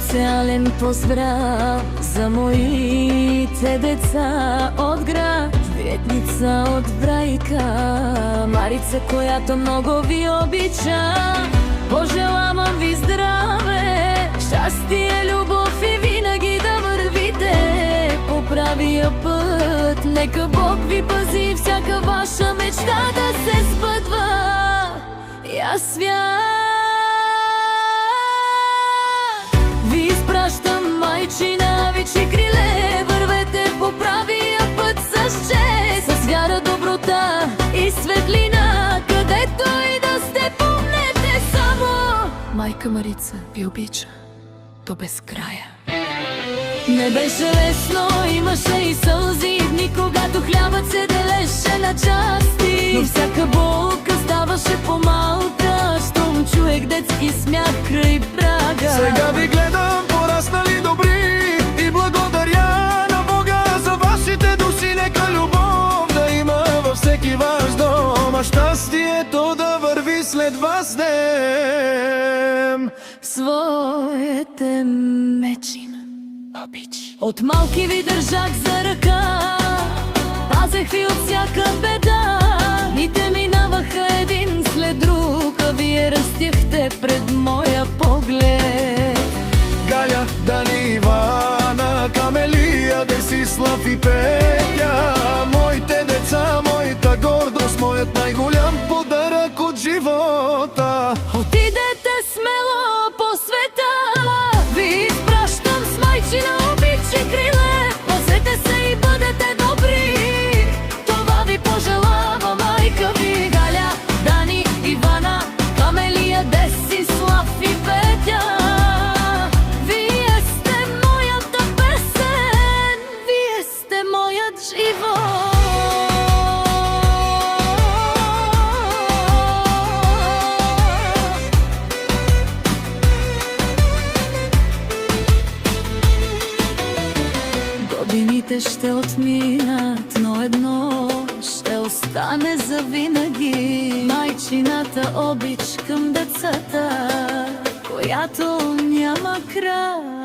Специален поздрав за моите деца от град Ветница, от Врайка, Марица, която много ви обича. Пожелавам ви здраве, щастие, любов и винаги да вървите по правия път. Нека Бог ви пази, всяка ваша мечта да се сбъдва. И аз свят ви изпращам, майчина вечи криле. Вървете по правия път с чест, с вяра, доброта и светлина. Където и да сте, помнете само: майка Марица ви обича до безкрая. Не беше лесно, имаше и сълзи, дни, когато хлябът се делеше на части. Но всяка болка ставаше по-малка, щом чуех детски смях край прага. Сега ви гледам пораснали добри и благодаря на Бога за вашите души. Нека любов да има във всеки ваш дом, а щастието да върви след вас днем. Своите мечи обич. От малки ви държах за ръка, пазех ви от всяка беда. Дните минаваха един след друг, а вие растяхте пред моя поглед. Галя, Дани, Ивана, Камелия, Десислав и Петя, моите деца, моята гордост, моят най-голям подарък от живота. Отидете смело по света, ви изпращам с майчина обич и криле. Пазете се и бъдете добри, това ви пожелава майка ви. Галя, Дани, Ивана, Камелия, Десислав и Петя, вие сте моята песен, вие сте моят живот. Годините ще отминат, но едно ще остане завинаги: майчината обич към децата, която няма край.